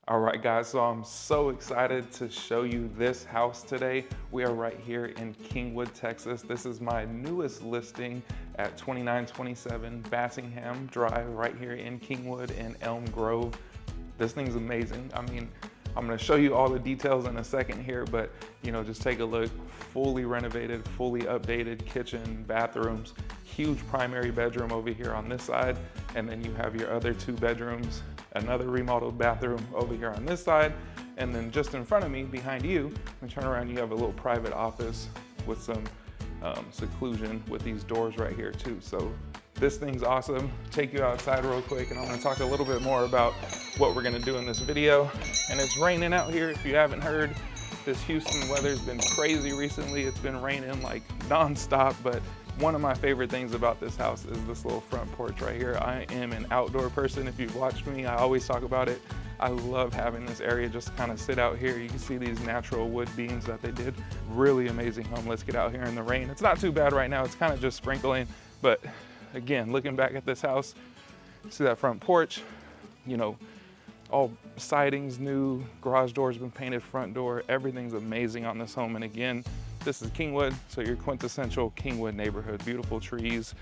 All right, guys, so I'm so excited to show you this house today. We are right here in Kingwood, Texas. This is my newest listing at 2927 Bassingham Drive right here in Kingwood in Elm Grove. This thing's amazing. I mean, I'm gonna show you all the details in a second here, but just take a look. Fully renovated, fully updated kitchen, bathrooms, huge primary bedroom over here on this side, and then you have your other two bedrooms, another remodeled bathroom over here on this side, and then just in front of me, behind you, and turn around, you have a little private office with some seclusion with these doors right here too. So this thing's awesome. Take you outside real quick, and I'm gonna talk a little bit more about what we're gonna do in this video. And it's raining out here, if you haven't heard. This Houston weather's been crazy recently. It's been raining like nonstop, but one of my favorite things about this house is this little front porch right here. I am an outdoor person. If you've watched me, I always talk about it. I love having this area just to kind of sit out here. You can see these natural wood beams that they did. Really amazing home. Let's get out here in the rain. It's not too bad right now. It's kind of just sprinkling, but again, looking back at this house, see that front porch, all siding's new, garage door's been painted, front door, everything's amazing on this home. And again, this is Kingwood, so your quintessential Kingwood neighborhood, beautiful trees.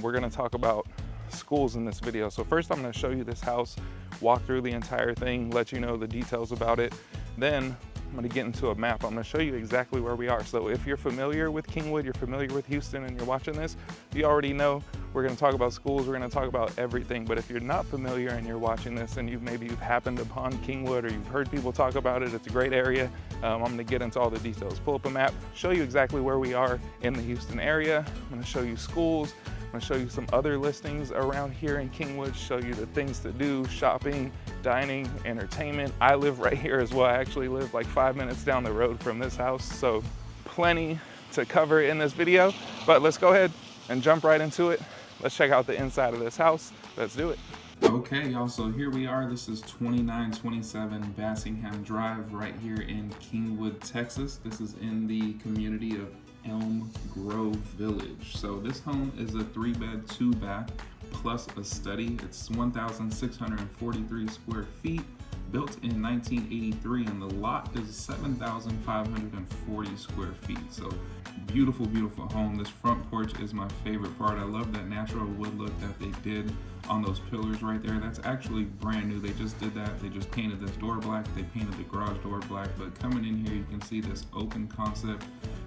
We're gonna talk about schools in this video. So first I'm gonna show you this house, walk through the entire thing, let you know the details about it. Then I'm gonna get into a map. I'm gonna show you exactly where we are. So if you're familiar with Kingwood, you're familiar with Houston, and you're watching this, you already know we're gonna talk about schools, we're gonna talk about everything. But if you're not familiar and you're watching this and maybe you've happened upon Kingwood or you've heard people talk about it, it's a great area. I'm gonna get into all the details. Pull up a map, show you exactly where we are in the Houston area. I'm gonna show you schools. I'm gonna show you some other listings around here in Kingwood, show you the things to do, shopping, dining, entertainment. I live right here as well. I actually live like 5 minutes down the road from this house, so plenty to cover in this video, but let's go ahead and jump right into it. Let's check out the inside of this house. Let's do it. Okay, y'all, so here we are. This is 2927 Bassingham Drive right here in Kingwood, Texas. This is in the community of Elm Grove Village. So this home is a 3-bed, 2-bath plus a study. It's 1,643 square feet, built in 1983, and the lot is 7,540 square feet. So beautiful, beautiful home. This front porch is my favorite part. I love that natural wood look that they did on those pillars right there. That's actually brand new. They just did that. They just painted this door black. They painted the garage door black. But coming in here, you can see this open concept,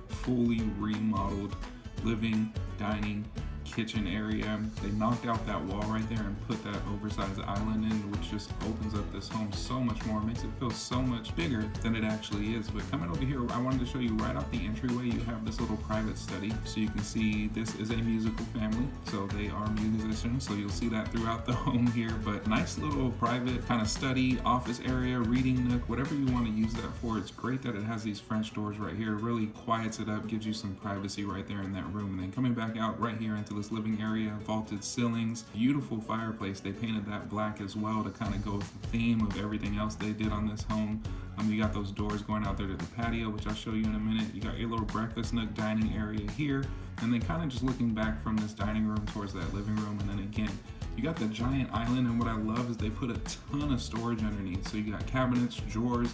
fully remodeled living, dining, kitchen area. They knocked out that wall right there and put that oversized island in, which just opens up this home so much more, makes it feel so much bigger than it actually is. But coming over here, I wanted to show you right off the entryway, you have this little private study. So you can see this is a musical family, so they are musicians, so you'll see that throughout the home here. But nice little private kind of study, office area, reading nook, whatever you want to use that for. It's great that it has these French doors right here. It really quiets it up, gives you some privacy right there in that room. And then coming back out right here into this living area, vaulted ceilings, beautiful fireplace. They painted that black as well to kind of go with the theme of everything else they did on this home. You got those doors going out there to the patio, which I'll show you in a minute. You got your little breakfast nook dining area here, and then kind of just looking back from this dining room towards that living room. And then again, you got the giant island, and what I love is they put a ton of storage underneath. So you got cabinets, drawers,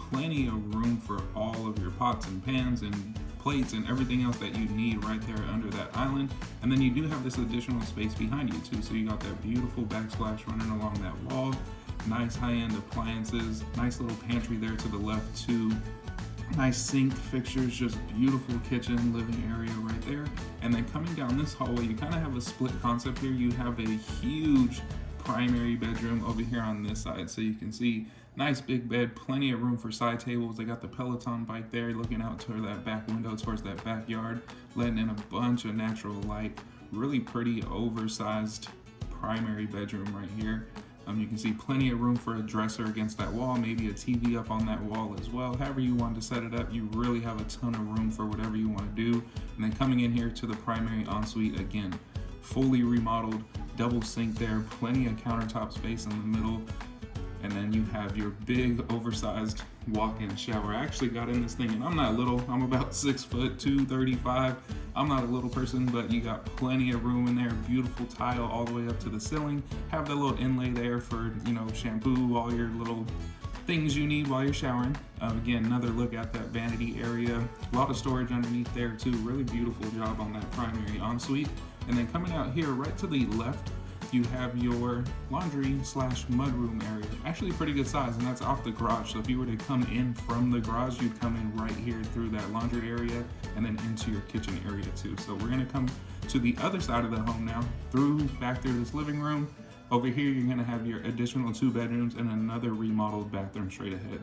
plenty of room for all of your pots and pans and plates and everything else that you need right there under that island. And then you do have this additional space behind you too. So you got that beautiful backsplash running along that wall, nice high-end appliances, nice little pantry there to the left too, nice sink fixtures, just beautiful kitchen, living area right there. And then coming down this hallway, you kind of have a split concept here. You have a huge primary bedroom over here on this side. So you can see nice big bed, plenty of room for side tables. They got the Peloton bike there, looking out toward that back window, towards that backyard, letting in a bunch of natural light. Really pretty oversized primary bedroom right here. You can see plenty of room for a dresser against that wall, maybe a TV up on that wall as well. However you want to set it up, you really have a ton of room for whatever you want to do. And then coming in here to the primary ensuite, again, fully remodeled, double sink there, plenty of countertop space in the middle. And then you have your big oversized walk-in shower. I actually got in this thing, and I'm not little. I'm about 6 foot, 235. I'm not a little person, but you got plenty of room in there. Beautiful tile all the way up to the ceiling. Have that little inlay there for, shampoo, all your little things you need while you're showering. Again, another look at that vanity area. A lot of storage underneath there too. Really beautiful job on that primary ensuite. And then coming out here right to the left, you have your laundry slash mudroom area. Actually pretty good size, and that's off the garage. So if you were to come in from the garage, you'd come in right here through that laundry area and then into your kitchen area too. So we're gonna come to the other side of the home now, back through this living room. Over here, you're gonna have your additional 2 bedrooms and another remodeled bathroom straight ahead.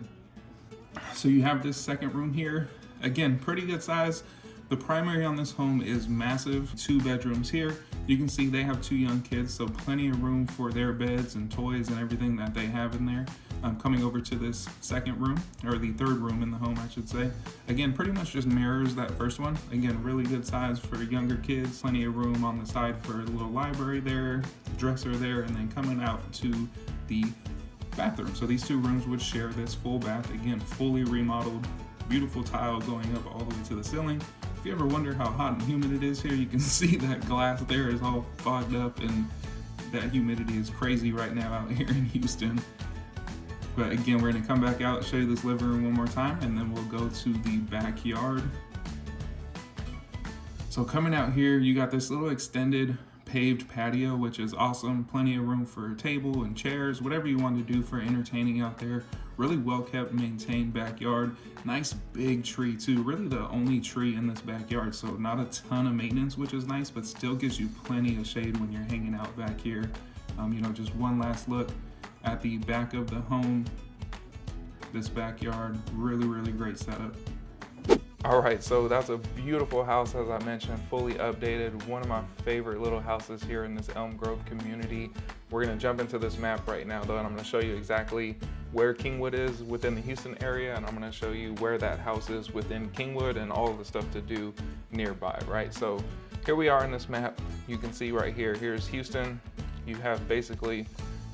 So you have this second room here. Again, pretty good size. The primary on this home is massive, 2 bedrooms here. You can see they have 2 young kids, so plenty of room for their beds and toys and everything that they have in there. Coming over to this second room, or the third room in the home, I should say. Again, pretty much just mirrors that first one. Again, really good size for younger kids. Plenty of room on the side for a little library there, dresser there, and then coming out to the bathroom. So these 2 rooms would share this full bath. Again, fully remodeled, beautiful tile going up all the way to the ceiling. If you ever wonder how hot and humid it is here, you can see that glass there is all fogged up, and that humidity is crazy right now out here in Houston. But again, we're gonna come back out, show you this living room one more time, and then we'll go to the backyard. So coming out here, you got this little extended paved patio, which is awesome. Plenty of room for a table and chairs, whatever you want to do for entertaining out there. Really well kept, maintained backyard. Nice big tree too, really the only tree in this backyard. So not a ton of maintenance, which is nice, but still gives you plenty of shade when you're hanging out back here. Just one last look at the back of the home. This backyard, really, really great setup. All right, so that's a beautiful house, as I mentioned, fully updated. One of my favorite little houses here in this Elm Grove community. We're gonna jump into this map right now though, and I'm gonna show you exactly where Kingwood is within the Houston area, and I'm gonna show you where that house is within Kingwood and all of the stuff to do nearby, right? So here we are in this map. You can see right here, here's Houston. You have basically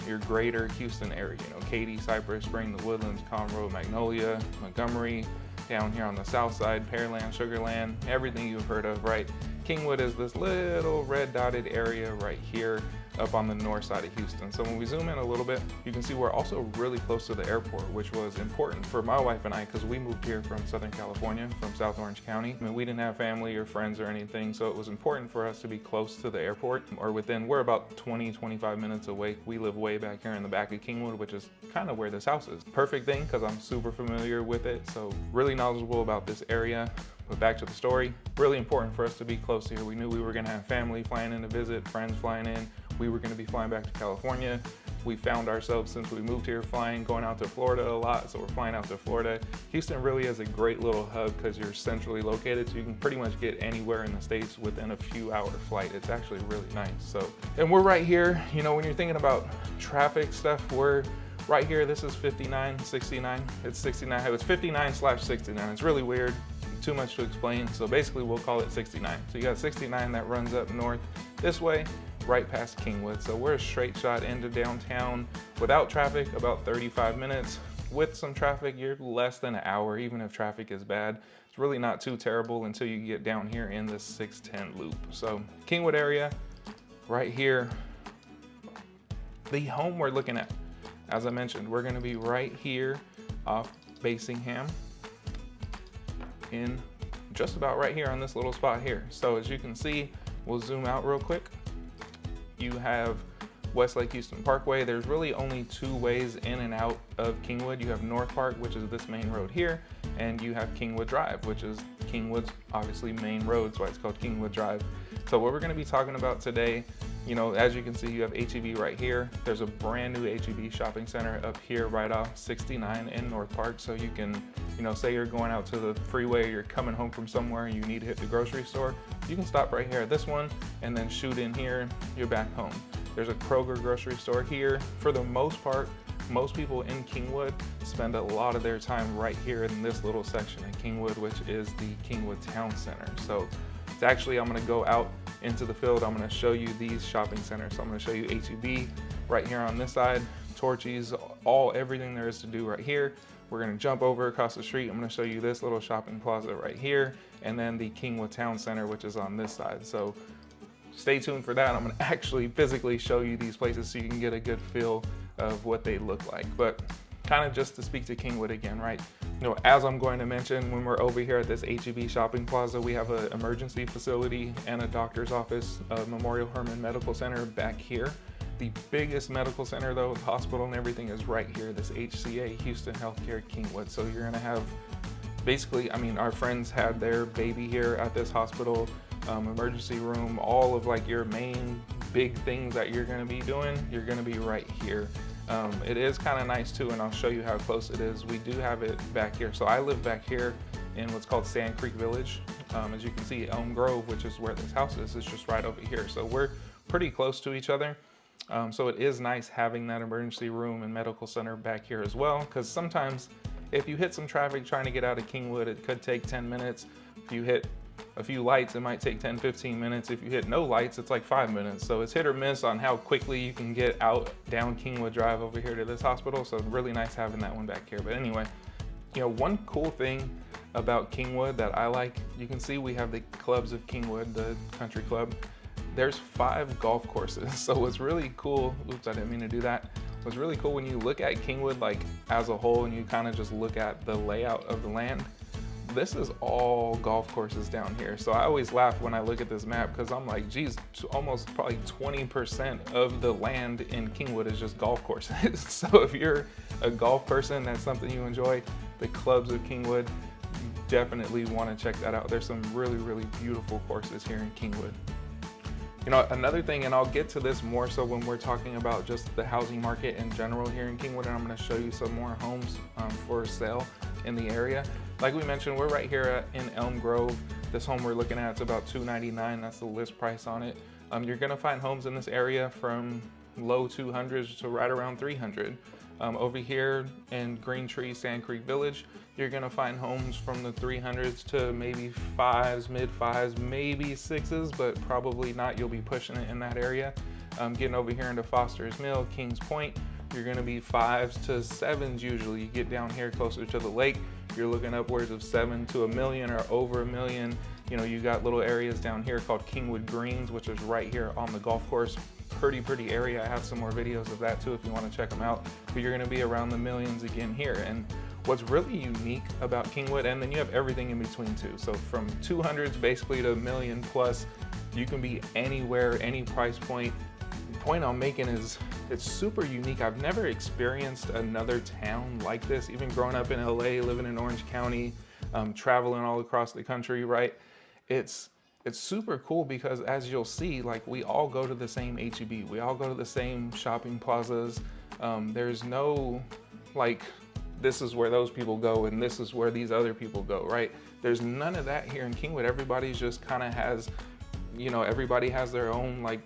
your greater Houston area, Katy, Cypress, Spring, the Woodlands, Conroe, Magnolia, Montgomery, down here on the south side, Pearland, Sugarland, everything you've heard of, right? Kingwood is this little red dotted area right here up on the north side of Houston. So when we zoom in a little bit, you can see we're also really close to the airport, which was important for my wife and I because we moved here from Southern California, from South Orange County. I mean, we didn't have family or friends or anything, so it was important for us to be close to the airport, or we're about 20-25 minutes away. We live way back here in the back of Kingwood, which is kind of where this house is. Perfect thing because I'm super familiar with it, so really knowledgeable about this area. But back to the story, really important for us to be close here. We knew we were gonna have family flying in to visit, friends flying in. We were gonna be flying back to California. We found ourselves, since we moved here, going out to Florida a lot, so we're flying out to Florida. Houston really is a great little hub because you're centrally located, so you can pretty much get anywhere in the States within a few hour flight. It's actually really nice. So, and we're right here, when you're thinking about traffic stuff, we're right here. This is 59, 69, it's 69, it's 59/69. It's really weird. Too much to explain, so basically we'll call it 69. So you got 69 that runs up north this way, right past Kingwood. So we're a straight shot into downtown without traffic, about 35 minutes. With some traffic, you're less than an hour, even if traffic is bad. It's really not too terrible until you get down here in this 610 loop. So Kingwood area, right here. The home we're looking at, as I mentioned, we're gonna be right here off Basingham, in just about right here on this little spot here. So as you can see, we'll zoom out real quick. You have Westlake Houston Parkway. There's really only 2 ways in and out of Kingwood. You have North Park, which is this main road here, and you have Kingwood Drive, which is Kingwood's obviously main road, so it's called Kingwood Drive. So what we're gonna be talking about today, as you can see, you have H-E-B right here. There's a brand new H-E-B shopping center up here right off 69 in North Park. So you can, say you're going out to the freeway, you're coming home from somewhere and you need to hit the grocery store, you can stop right here at this one and then shoot in here, you're back home. There's a Kroger grocery store here. For the most part, most people in Kingwood spend a lot of their time right here in this little section in Kingwood, which is the Kingwood Town Center. So it's actually, I'm gonna go out into the field. I'm gonna show you these shopping centers. So I'm gonna show you H-E-B right here on this side, Torchy's, everything there is to do right here. We're gonna jump over across the street. I'm gonna show you this little shopping plaza right here, and then the Kingwood Town Center, which is on this side. So stay tuned for that. I'm gonna actually physically show you these places so you can get a good feel of what they look like. But kind of just to speak to Kingwood again, right? You know, as I'm going to mention, when we're over here at this HEB shopping plaza, we have an emergency facility and a doctor's office, Memorial Hermann Medical Center back here. The biggest medical center though, the hospital and everything is right here, this HCA, Houston Healthcare Kingwood. So you're gonna have, basically, I mean, our friends had their baby here at this hospital, emergency room, all of like your main big things that you're gonna be doing, you're gonna be right here. It is kind of nice too, and I'll show you how close it is. We do have it back here. So I live back here in what's called Sand Creek Village. As you can see, Elm Grove, which is where this house is just right over here. So we're pretty close to each other. So it is nice having that emergency room and medical center back here as well, because sometimes if you hit some traffic trying to get out of Kingwood, it could take 10 minutes. If you hit a few lights, it might take 10-15 minutes. If you hit no lights, it's like 5 minutes. So it's hit or miss on how quickly you can get out down Kingwood Drive over here to this hospital. So really nice having that one back here. But anyway, you know, one cool thing about Kingwood that I like, you can see we have the clubs of Kingwood, the country club. There's 5 golf courses. So what's really cool, oops, I didn't mean to do that. What's really cool when you look at Kingwood like as a whole and you kind of just look at the layout of the land, this is all golf courses down here. So I always laugh when I look at this map because I'm like, geez, almost probably 20% of the land in Kingwood is just golf courses. So if you're a golf person, that's something you enjoy, the clubs of Kingwood, you definitely want to check that out. There's some really, really beautiful courses here in Kingwood. You know, another thing, and I'll get to this more so when we're talking about just the housing market in general here in Kingwood, and I'm going to show you some more homes for sale in the area. Like we mentioned, we're right here in Elm Grove. This home we're looking at, it's about $299. That's the list price on it. You're going to find homes in this area from low 200s to right around 300. Over here in Green Tree, Sand Creek Village, you're gonna find homes from the 300s to maybe 5s, mid 5s, maybe 6s, but probably not. You'll be pushing it in that area. Getting over here into Foster's Mill, Kings Point, you're gonna be 5s to 7s usually. You get down here closer to the lake, you're looking upwards of 7 to $1 million or over $1 million. You know, you got little areas down here called Kingwood Greens, which is right here on the golf course. Pretty area. I have some more videos of that too if you want to check them out. But you're going to be around the millions again here. And what's really unique about Kingwood, and then you have everything in between too. So from 200s basically to $1 million plus, you can be anywhere, any price point. The point I'm making is it's super unique. I've never experienced another town like this, even growing up in LA, living in Orange County, traveling all across the country, right? It's super cool because as you'll see, like we all go to the same HEB, we all go to the same shopping plazas. There's no like, this is where those people go and this is where these other people go, right? There's none of that here in Kingwood. Everybody's just kind of has, you know, everybody has their own like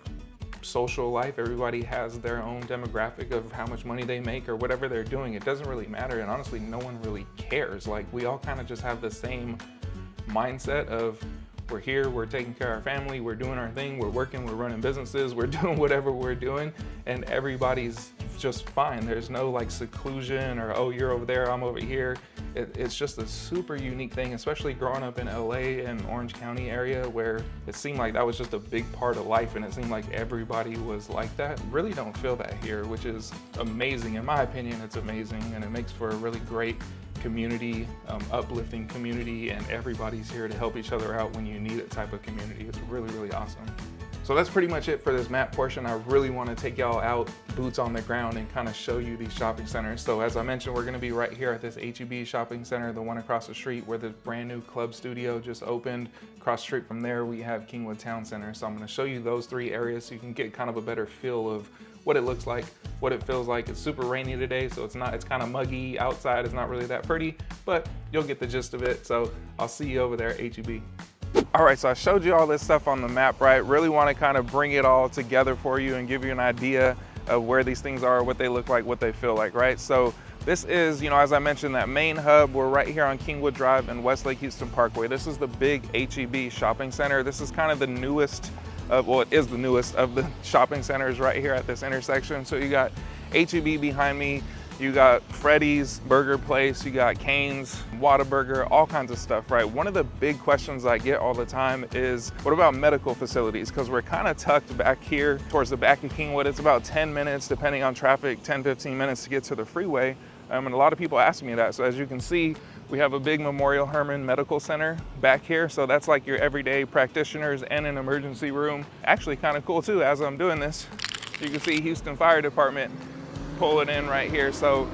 social life. Everybody has their own demographic of how much money they make or whatever they're doing. It doesn't really matter. And honestly, no one really cares. Like we all kind of just have the same mindset of, we're here, we're taking care of our family, we're doing our thing, we're working, we're running businesses, we're doing whatever we're doing, and everybody's just fine. There's no like seclusion or, oh, you're over there, I'm over here. It's just a super unique thing, especially growing up in LA and Orange County area where it seemed like that was just a big part of life and it seemed like everybody was like that. Really don't feel that here, which is amazing. In my opinion, it's amazing, and it makes for a really great community, uplifting community, and everybody's here to help each other out when you need it type of community. It's really awesome. So that's pretty much it for this map portion. I really want to take y'all out, boots on the ground, and kind of show you these shopping centers. So as I mentioned, we're going to be right here at this HEB shopping center, the one across the street where the brand new club studio just opened. Across the street from there, we have Kingwood Town Center. So I'm going to show you those 3 areas so you can get kind of a better feel of what it looks like, what it feels like. It's super rainy today, so it's kind of muggy outside. It's not really that pretty, but you'll get the gist of it. So I'll see you over there at HEB. All right, so I showed you all this stuff on the map, right? Really want to kind of bring it all together for you and give you an idea of where these things are, what they look like, what they feel like, right? So this is, you know, as I mentioned, that main hub. We're right here on Kingwood Drive and Westlake Houston Parkway. This is the big HEB shopping center. This is kind of the newest, well, it is the newest of the shopping centers right here at this intersection. So you got HEB behind me, you got Freddy's Burger Place, you got Cane's, Whataburger, all kinds of stuff, right? One of the big questions I get all the time is, what about medical facilities? Because we're kind of tucked back here towards the back of Kingwood. It's about 10 minutes, depending on traffic, 10, 15 minutes to get to the freeway. And a lot of people ask me that. So as you can see, we have a big Memorial Hermann Medical Center back here. So that's like your everyday practitioners and an emergency room. Actually kind of cool too, as I'm doing this, you can see Houston Fire Department pulling in right here. So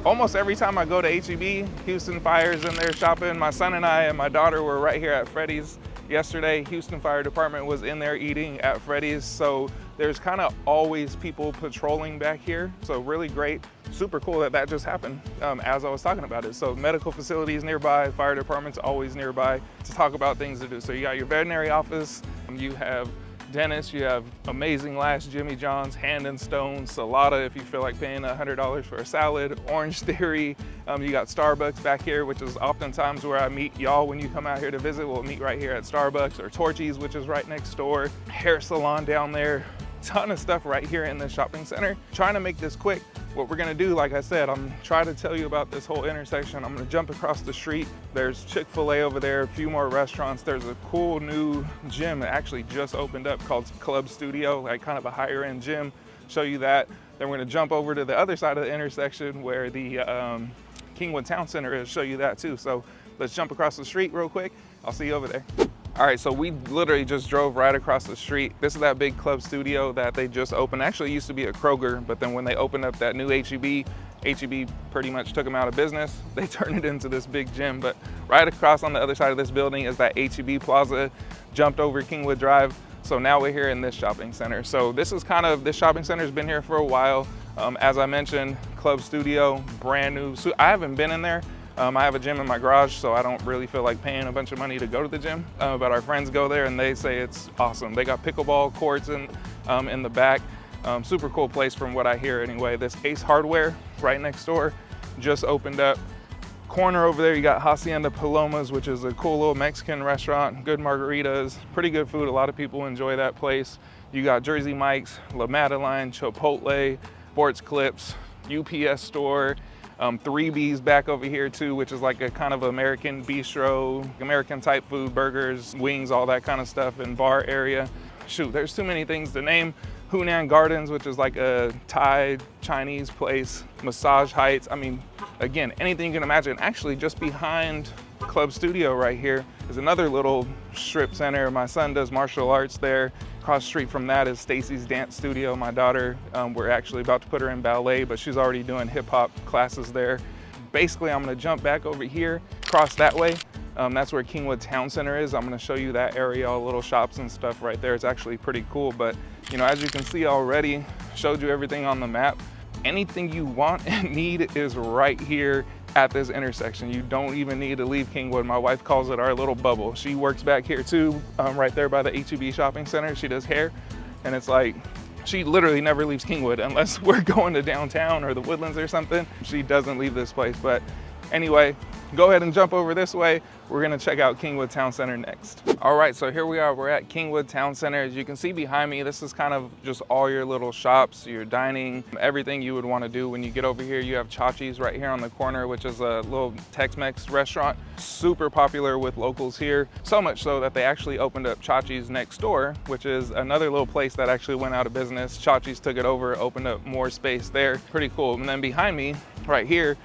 almost every time I go to HEB, Houston Fire's in there shopping. My son and I and my daughter were right here at Freddy's yesterday. Houston Fire Department was in there eating at Freddy's. So there's kind of always people patrolling back here. So really great, super cool that that just happened as I was talking about it. So medical facilities nearby, fire department's always nearby to talk about things to do. So you got your veterinary office, you have dentist, you have Amazing Lash, Jimmy John's, Hand and Stone, Salada if you feel like paying $100 for a salad, Orange Theory, you got Starbucks back here, which is oftentimes where I meet y'all when you come out here to visit. We'll meet right here at Starbucks, or Torchy's, which is right next door, hair salon down there, ton of stuff right here in this shopping center. Trying to make this quick. What we're gonna do, like I said, I'm trying to tell you about this whole intersection. I'm gonna jump across the street. There's Chick-fil-A over there, a few more restaurants. There's a cool new gym that actually just opened up called Club Studio, like kind of a higher end gym. Show you that. Then we're gonna jump over to the other side of the intersection where the Kingwood Town Center is, show you that too. So let's jump across the street real quick. I'll see you over there. All right, so we literally just drove right across the street. This is that big Club Studio that they just opened. Actually, it used to be a Kroger, but then when they opened up that new HEB pretty much took them out of business. They turned it into this big gym. But right across on the other side of this building is that HEB Plaza, jumped over Kingwood Drive. So now we're here in this shopping center. So this is kind of, this shopping center has been here for a while. As I mentioned, Club Studio, brand new. So I haven't been in there. I have a gym in my garage, so I don't really feel like paying a bunch of money to go to the gym. But our friends go there and they say it's awesome. They got pickleball courts in the back. Super cool place from what I hear anyway. This Ace Hardware right next door just opened up. Corner over there, you got Hacienda Palomas, which is a cool little Mexican restaurant. Good margaritas, pretty good food. A lot of people enjoy that place. You got Jersey Mike's, La Madeline, Chipotle, Sports Clips, UPS store. 3B's back over here too, which is like a kind of American bistro, American type food, burgers, wings, all that kind of stuff in bar area. Shoot, there's too many things to name. Hunan Gardens, which is like a Thai Chinese place, Massage Heights. I mean, again, anything you can imagine. Actually, just behind Club Studio right here is another little strip center. My son does martial arts there. Across the street from that is Stacy's Dance Studio. My daughter, we're actually about to put her in ballet, but she's already doing hip hop classes there. Basically, I'm gonna jump back over here, cross that way. That's where Kingwood Town Center is. I'm gonna show you that area, all the little shops and stuff right there. It's actually pretty cool, but you know, as you can see already, showed you everything on the map. Anything you want and need is right here at this intersection. You don't even need to leave Kingwood. My wife calls it our little bubble. She works back here too, right there by the HEB shopping center. She does hair, and it's like, she literally never leaves Kingwood unless we're going to downtown or the Woodlands or something. She doesn't leave this place. But anyway, go ahead and jump over this way. We're gonna check out Kingwood Town Center next. All right, so here we are, we're at Kingwood Town Center. As you can see behind me, this is kind of just all your little shops, your dining, everything you would wanna do when you get over here. You have Chachi's right here on the corner, which is a little Tex-Mex restaurant. Super popular with locals here. So much so that they actually opened up Chachi's next door, which is another little place that actually went out of business. Chachi's took it over, opened up more space there. Pretty cool. And then behind me, right here,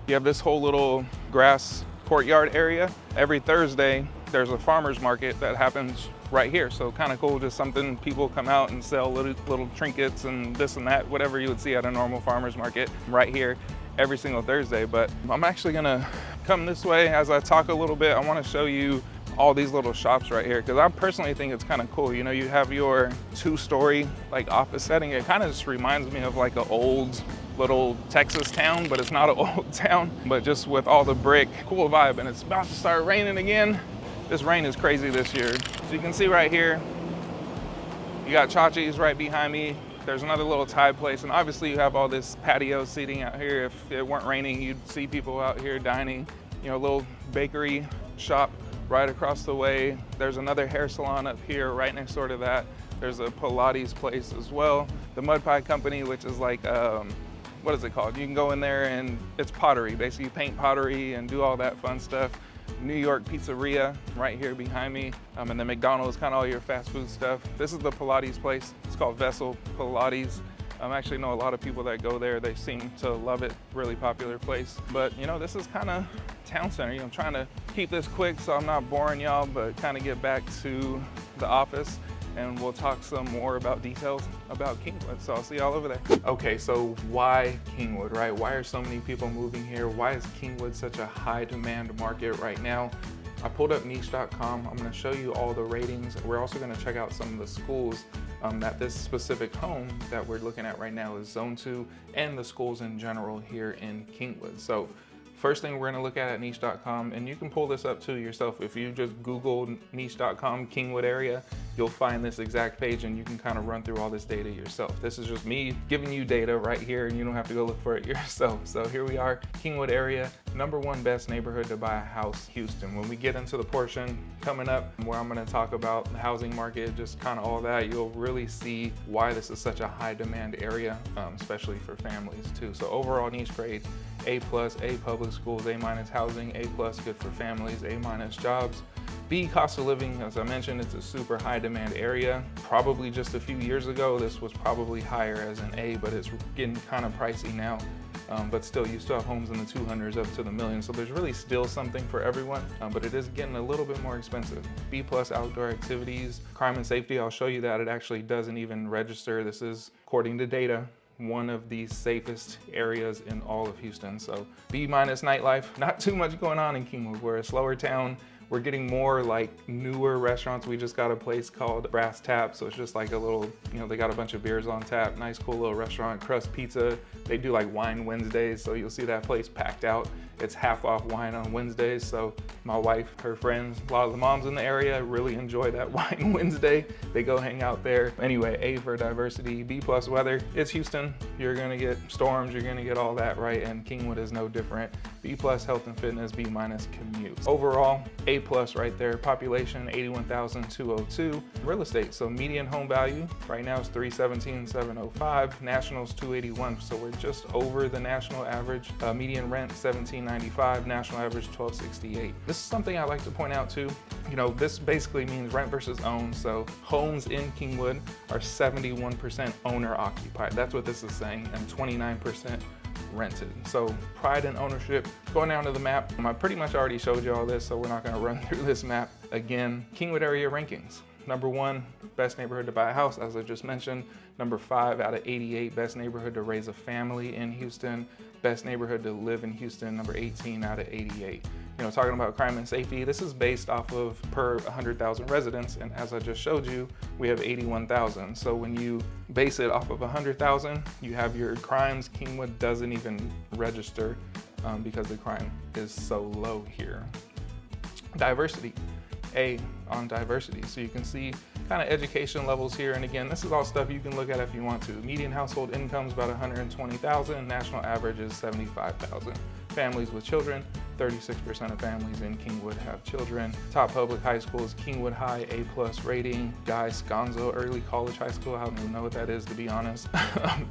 you have this whole little grass courtyard area. Every Thursday, there's a farmer's market that happens right here. So kind of cool, just something people come out and sell little trinkets and this and that, whatever you would see at a normal farmer's market right here every single Thursday. But I'm actually gonna come this way as I talk a little bit. I wanna show you all these little shops right here, because I personally think it's kind of cool. You know, you have your two-story like office setting. It kind of just reminds me of like an old little Texas town, but it's not an old town, but just with all the brick, cool vibe. And it's about to start raining again. This rain is crazy this year. So you can see right here, you got Chachi's right behind me. There's another little Thai place, and obviously you have all this patio seating out here. If it weren't raining, you'd see people out here dining. You know, a little bakery shop right across the way. There's another hair salon up here right next door to that. There's a Pilates place as well. The Mud Pie Company, which is like, what is it called? You can go in there and it's pottery. Basically you paint pottery and do all that fun stuff. New York Pizzeria right here behind me. And then McDonald's, kind of all your fast food stuff. This is the Pilates place. It's called Vessel Pilates. I actually know a lot of people that go there. They seem to love it, really popular place. But you know, this is kind of town center. You know, I'm trying to keep this quick so I'm not boring y'all, but kind of get back to the office and we'll talk some more about details about Kingwood. So I'll see y'all over there. Okay, so why Kingwood, right? Why are so many people moving here? Why is Kingwood such a high demand market right now? I pulled up niche.com. I'm gonna show you all the ratings. We're also gonna check out some of the schools that this specific home that we're looking at right now is zoned to, and the schools in general here in Kingwood. So first thing we're gonna look at niche.com, and you can pull this up too yourself. If you just Google niche.com Kingwood area, you'll find this exact page and you can kind of run through all this data yourself. This is just me giving you data right here and you don't have to go look for it yourself. So here we are, Kingwood area, #1 best neighborhood to buy a house, Houston. When we get into the portion coming up where I'm gonna talk about the housing market, just kind of all that, you'll really see why this is such a high demand area, especially for families too. So overall niche grade, A+, A public schools, A- housing, A+, good for families, A- jobs. B, cost of living, as I mentioned, it's a super high demand area. Probably just a few years ago, this was probably higher as an A, but it's getting kind of pricey now. But still, you still have homes in the 200s up to the million. So there's really still something for everyone, but it is getting a little bit more expensive. B+ outdoor activities, crime and safety, I'll show you that it actually doesn't even register. This is, according to data, one of the safest areas in all of Houston. So B- nightlife, not too much going on in Kingwood. We're a slower town. We're getting more like newer restaurants. We just got a place called Brass Tap. So it's just like a little, you know, they got a bunch of beers on tap, nice cool little restaurant, Crust Pizza. They do like wine Wednesdays. So you'll see that place packed out. It's half off wine on Wednesdays. So my wife, her friends, a lot of the moms in the area really enjoy that wine Wednesday. They go hang out there. Anyway, A for diversity, B+ weather. It's Houston. You're gonna get storms, you're gonna get all that, right? And Kingwood is no different. B+ health and fitness, B- commute. Overall, A+ right there. Population, 81,202. Real estate, so median home value right now is 317,705. National's 281, so we're just over the national average. Median rent, 1795. National average, 1268. This is something I like to point out too. You know, this basically means rent versus own. So homes in Kingwood are 71% owner occupied. That's what this is saying, and 29% rented. So pride in ownership. Going down to the map, I pretty much already showed you all this, so we're not gonna run through this map again. Kingwood area rankings. #1, best neighborhood to buy a house, as I just mentioned. #5 out of 88, best neighborhood to raise a family in Houston. Best neighborhood to live in Houston, #18 out of 88. You know, talking about crime and safety, this is based off of per 100,000 residents, and as I just showed you, we have 81,000. So when you base it off of 100,000, you have your crimes. Kingwood doesn't even register because the crime is so low here. Diversity, A on diversity. So you can see kind of education levels here. And again, this is all stuff you can look at if you want to. Median household income is about 120,000. National average is 75,000. Families with children, 36% of families in Kingwood have children. Top public high schools, Kingwood High, A+ rating. Guy Sconzo Early College High School, I don't even know what that is, to be honest.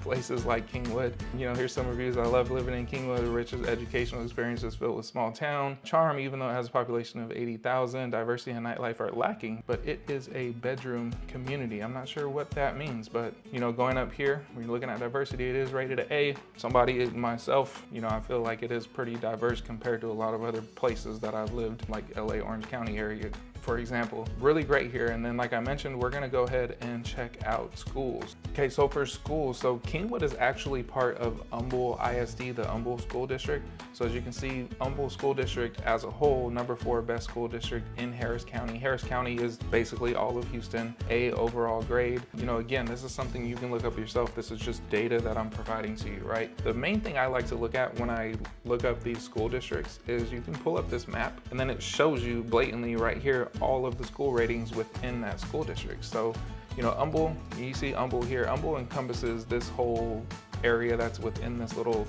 Places like Kingwood. You know, here's some reviews. I love living in Kingwood. The richest educational experiences filled with small town. Charm, even though it has a population of 80,000. Diversity and nightlife are lacking, but it is a bedroom community. I'm not sure what that means, but you know, going up here, when you're looking at diversity, it is rated an A. Somebody, myself, you know, I feel like it is pretty diverse compared to a lot of other places that I've lived, like LA, Orange County area, for example. Really great here. And then like I mentioned, we're gonna go ahead and check out schools. Okay, so for schools, so Kingwood is actually part of Humble ISD, the Humble School District. So as you can see, Humble School District as a whole, #4 best school district in Harris County. Harris County is basically all of Houston, A overall grade. You know, again, this is something you can look up yourself. This is just data that I'm providing to you, right? The main thing I like to look at when I look up these school districts is you can pull up this map and then it shows you blatantly right here all of the school ratings within that school district. So, you know, Humble, you see Humble here. Humble encompasses this whole area that's within this little,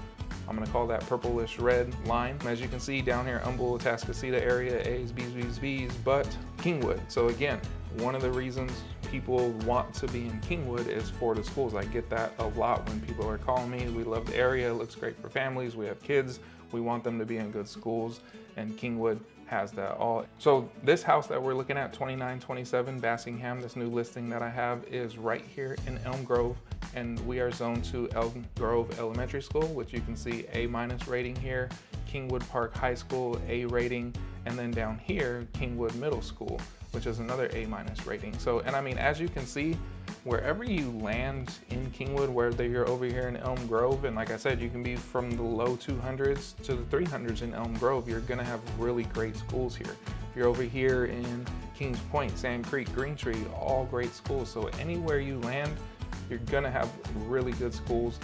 I'm gonna call that purplish red line. As you can see down here, Humble, Atascocita area, A's, B's, B's, B's, but Kingwood. So again, one of the reasons people want to be in Kingwood is for the schools. I get that a lot when people are calling me. We love the area, it looks great for families, we have kids, we want them to be in good schools, and Kingwood has that all. So this house that we're looking at, 2927 Bassingham, this new listing that I have is right here in Elm Grove, and we are zoned to Elm Grove Elementary School, which you can see A- rating here, Kingwood Park High School, A rating, and then down here, Kingwood Middle School, which is another A- rating. So, and I mean, as you can see, wherever you land in Kingwood, whether you're over here in Elm Grove, and like I said, you can be from the low 200s to the 300s in Elm Grove, you're gonna have really great schools here. If you're over here in Kings Point, Sand Creek, Green Tree, all great schools. So anywhere you land, you're gonna have really good schools,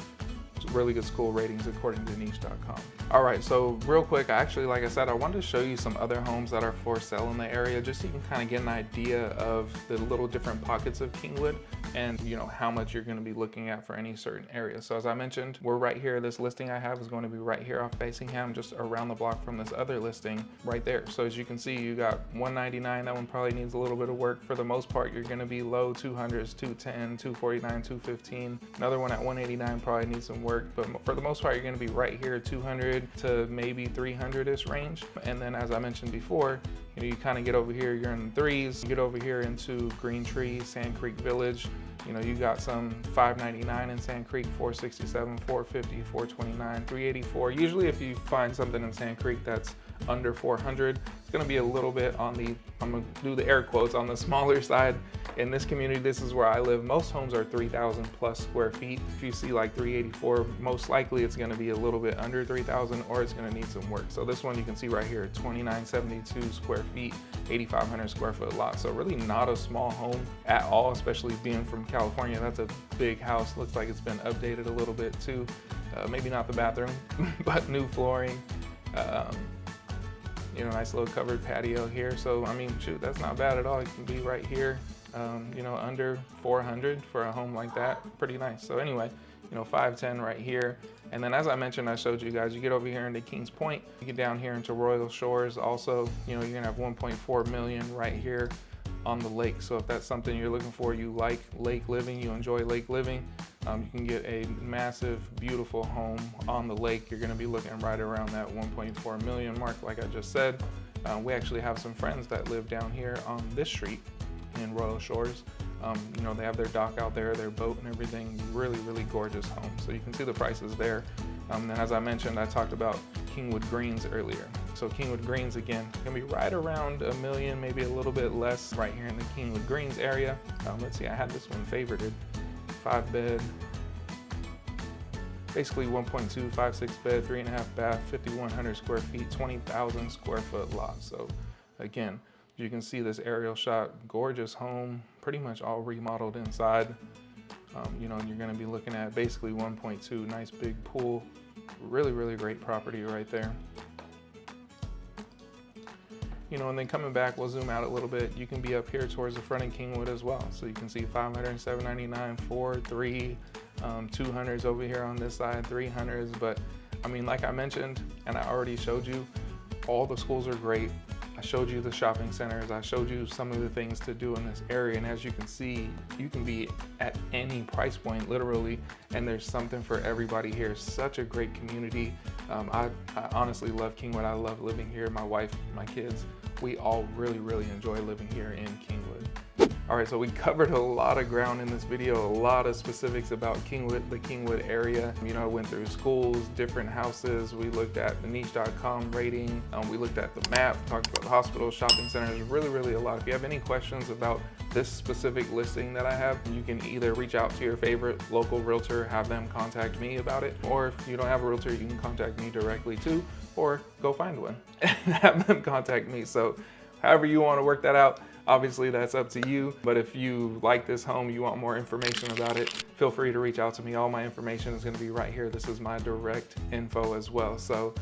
really good school ratings according to niche.com. All right, so real quick, actually, like I said, I wanted to show you some other homes that are for sale in the area, just so you can kind of get an idea of the little different pockets of Kingwood and how much you're going to be looking at for any certain area. So as I mentioned, we're right here. This listing I have is going to be right here off Basingham, just around the block from this other listing right there. So as you can see, you got 199. That one probably needs a little bit of work. For the most part, you're going to be low 200s, 210, 249, 215. Another one at 189 probably needs some work, but for the most part, you're going to be right here, 200 to maybe 300-ish range. And then as I mentioned before, you kind of get over here, you're in the threes. You get over here into Green Tree, Sand Creek Village. You got some 599 in Sand Creek, 467, 450, 429, 384. Usually if you find something in Sand Creek that's under 400, it's gonna be a little bit on the, I'm gonna do the air quotes, on the smaller side. In this community, this is where I live. Most homes are 3,000 plus square feet. If you see like 384, most likely it's gonna be a little bit under 3,000 or it's gonna need some work. So this one you can see right here, 2972 square feet, 8,500 square foot lot. So really not a small home at all, especially being from California. That's a big house. Looks like it's been updated a little bit too. Maybe not the bathroom, but new flooring. Nice little covered patio here. So, I mean, shoot, that's not bad at all. It can be right here, under 400 for a home like that. Pretty nice. So anyway, 510 right here. And then as I mentioned, I showed you guys, you get over here into Kings Point, you get down here into Royal Shores. Also, you're gonna have 1.4 million right here on the lake. So if that's something you're looking for, you like lake living, you enjoy lake living, you can get a massive, beautiful home on the lake. You're gonna be looking right around that 1.4 million mark, like I just said. We actually have some friends that live down here on this street in Royal Shores. They have their dock out there, their boat and everything. Really, really gorgeous home. So you can see the prices there. And as I mentioned, I talked about Kingwood Greens earlier. So Kingwood Greens, again, gonna be right around $1 million, maybe a little bit less right here in the Kingwood Greens area. Let's see, I had this one favorited. 5-bed, basically 1.2, 5-6 bed, 3.5 bath, 5,100 square feet, 20,000 square foot lot. So again, you can see this aerial shot, gorgeous home, pretty much all remodeled inside. And you're gonna be looking at basically 1.2, nice big pool, really, really great property right there. And then coming back, we'll zoom out a little bit. You can be up here towards the front of Kingwood as well. So you can see 500, 799, 4, 3, 200s over here on this side, 300s. But I mean, like I mentioned, and I already showed you, all the schools are great. I showed you the shopping centers. I showed you some of the things to do in this area. And as you can see, you can be at any price point, literally, and there's something for everybody here. Such a great community. I honestly love Kingwood. I love living here. My wife, my kids, we all really, really enjoy living here in Kingwood. All right, so we covered a lot of ground in this video, a lot of specifics about Kingwood, the Kingwood area. I went through schools, different houses. We looked at the niche.com rating. We looked at the map, talked about the hospitals, shopping centers, really, really a lot. If you have any questions about this specific listing that I have, you can either reach out to your favorite local realtor, have them contact me about it, or if you don't have a realtor, you can contact me directly too, or go find one and have them contact me. So however you want to work that out, obviously that's up to you. But if you like this home, you want more information about it, feel free to reach out to me. All my information is going to be right here. This is my direct info as well. So,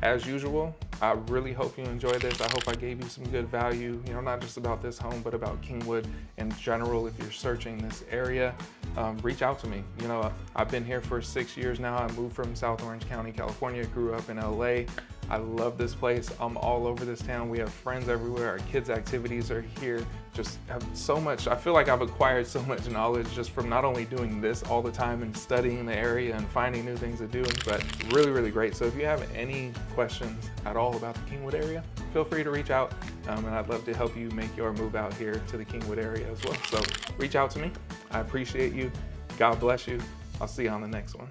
as usual, I really hope you enjoyed this. I hope I gave you some good value, not just about this home, but about Kingwood in general. If you're searching this area, reach out to me. I've been here for 6 years now. I moved from South Orange County, California, grew up in LA. I love this place. I'm all over this town. We have friends everywhere. Our kids' activities are here. Just have so much. I feel like I've acquired so much knowledge just from not only doing this all the time and studying the area and finding new things to do, but really, really great. So if you have any questions at all about the Kingwood area, feel free to reach out. And I'd love to help you make your move out here to the Kingwood area as well. So reach out to me. I appreciate you. God bless you. I'll see you on the next one.